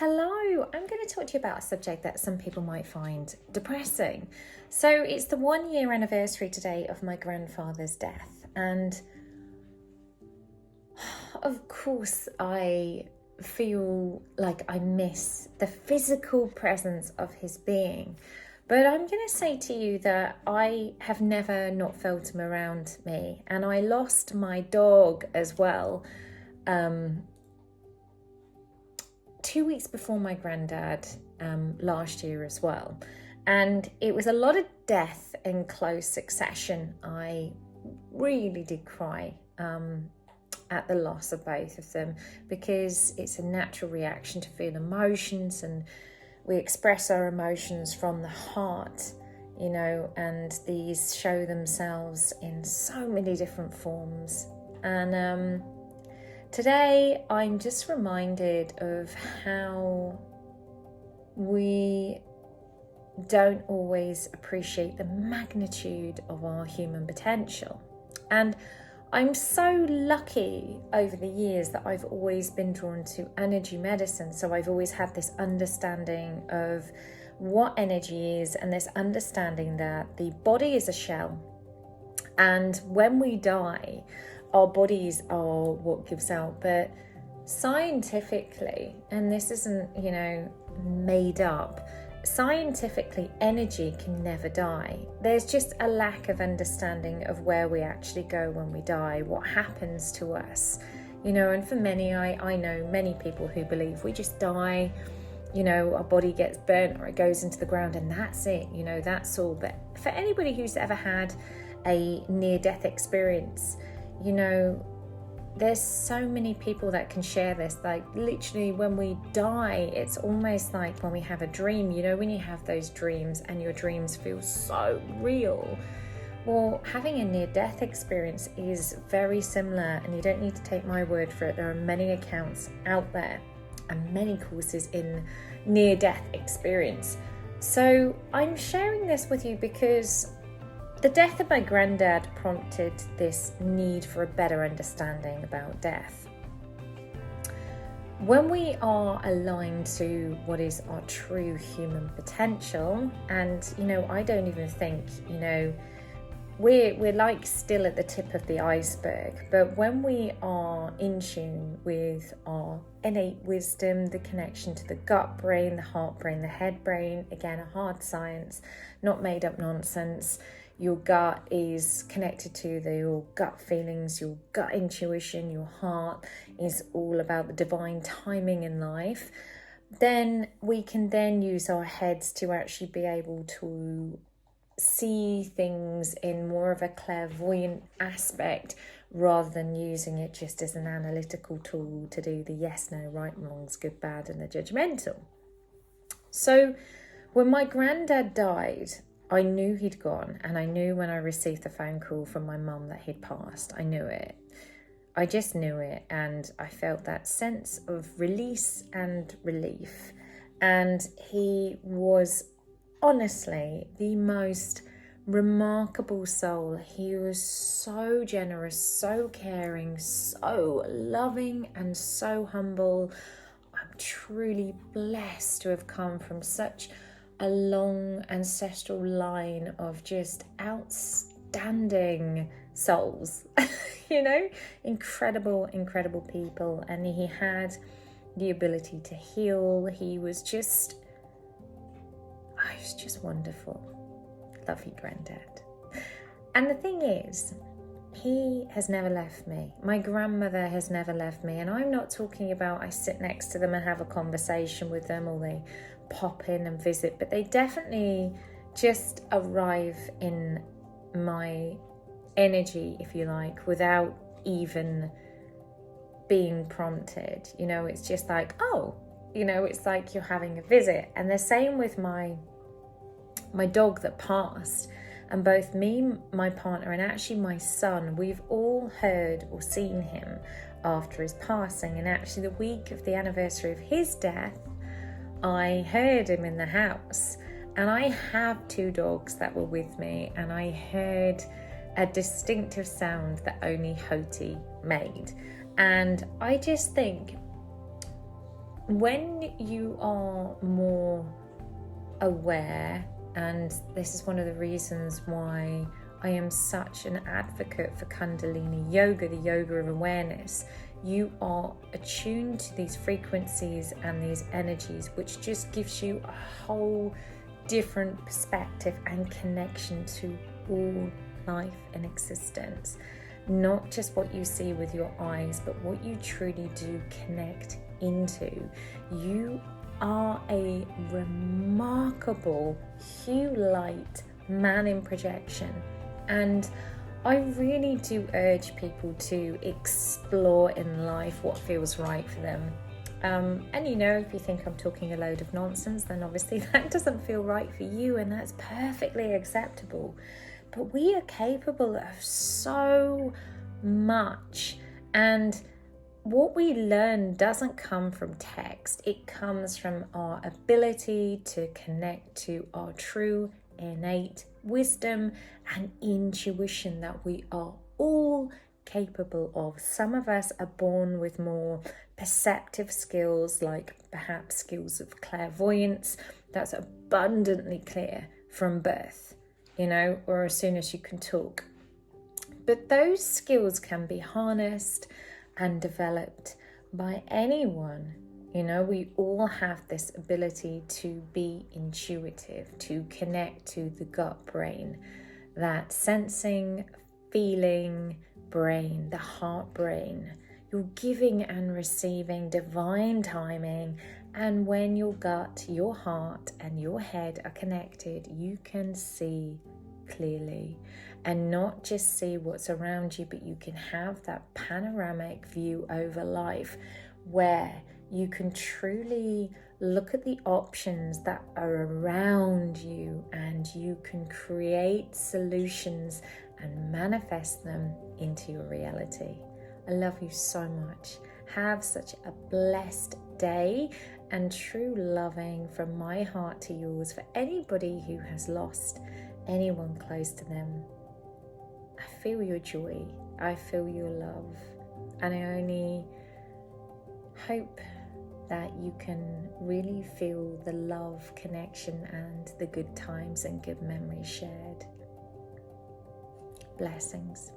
Hello, I'm going to talk to you about a subject that some people might find depressing. So it's the 1 year anniversary today of my grandfather's death, and of course I feel like I miss the physical presence of his being. But I'm going to say to you that I have never not felt him around me, and I lost my dog as well 2 weeks before my granddad last year as well. And it was a lot of death in close succession. I really did cry at the loss of both of them, because it's a natural reaction to feel emotions, and we express our emotions from the heart, and these show themselves in so many different forms. And today, I'm just reminded of how we don't always appreciate the magnitude of our human potential. And I'm so lucky over the years that I've always been drawn to energy medicine. So I've always had this understanding of what energy is, and this understanding that the body is a shell. And when we die, our bodies are what gives out. But scientifically, and this isn't, made up, scientifically, energy can never die. There's just a lack of understanding of where we actually go when we die, what happens to us. And for many, I know many people who believe we just die, our body gets burnt or it goes into the ground and that's it, that's all. But for anybody who's ever had a near-death experience, there's so many people that can share this. Like, literally, when we die, it's almost like when we have a dream, when you have those dreams and your dreams feel so real. Well, having a near-death experience is very similar, and you don't need to take my word for it. There are many accounts out there and many courses in near-death experience. So I'm sharing this with you because the death of my granddad prompted this need for a better understanding about death. When we are aligned to what is our true human potential, and I don't even think, we're like still at the tip of the iceberg, but when we are in tune with our innate wisdom, the connection to the gut brain, the heart brain, the head brain, again, a hard science, not made up nonsense. Your gut is connected to your gut feelings, your gut intuition, your heart is all about the divine timing in life. Then we can then use our heads to actually be able to see things in more of a clairvoyant aspect, rather than using it just as an analytical tool to do the yes, no, right, wrongs, good, bad, and the judgmental. So when my granddad died, I knew he'd gone, and I knew when I received the phone call from my mum that he'd passed. I knew it. I just knew it, and I felt that sense of release and relief. And he was honestly the most remarkable soul. He was so generous, so caring, so loving, and so humble. I'm truly blessed to have come from such a long ancestral line of just outstanding souls, incredible people. And he had the ability to heal. He was just wonderful. Love you, Granddad. And the thing is, he has never left me. My grandmother has never left me. And I'm not talking about I sit next to them and have a conversation with them, or they pop in and visit, but they definitely just arrive in my energy, if you like, without even being prompted. It's just like, it's like you're having a visit. And the same with my dog that passed. And both me, my partner, and actually my son, we've all heard or seen him after his passing. And actually the week of the anniversary of his death, I heard him in the house. And I have 2 dogs that were with me, and I heard a distinctive sound that only Hoti made. And I just think When you are more aware, and this is one of the reasons why I am such an advocate for Kundalini Yoga, the yoga of awareness, you are attuned to these frequencies and these energies, which just gives you a whole different perspective and connection to all life and existence. Not just what you see with your eyes, but what you truly do connect into. You are a remarkable hue light man in projection, and I really do urge people to explore in life what feels right for them. And you know, if you think I'm talking a load of nonsense, then obviously that doesn't feel right for you, and that's perfectly acceptable. But we are capable of so much, and what we learn doesn't come from text. It comes from our ability to connect to our true innate wisdom and intuition that we are all capable of. Some of us are born with more perceptive skills, like perhaps skills of clairvoyance. That's abundantly clear from birth, you know, or as soon as you can talk. But those skills can be harnessed and developed by anyone. You know, we all have this ability to be intuitive, to connect to the gut brain, that sensing, feeling brain, the heart brain. You're giving and receiving divine timing, and when your gut, your heart, and your head are connected, you can see clearly, and not just see what's around you, but you can have that panoramic view over life where you can truly look at the options that are around you, and you can create solutions and manifest them into your reality. I love you so much. Have such a blessed day, and true loving from my heart to yours for anybody who has lost anyone close to them. I feel your joy, I feel your love, and I only hope that you can really feel the love, connection, and the good times and good memories shared. Blessings.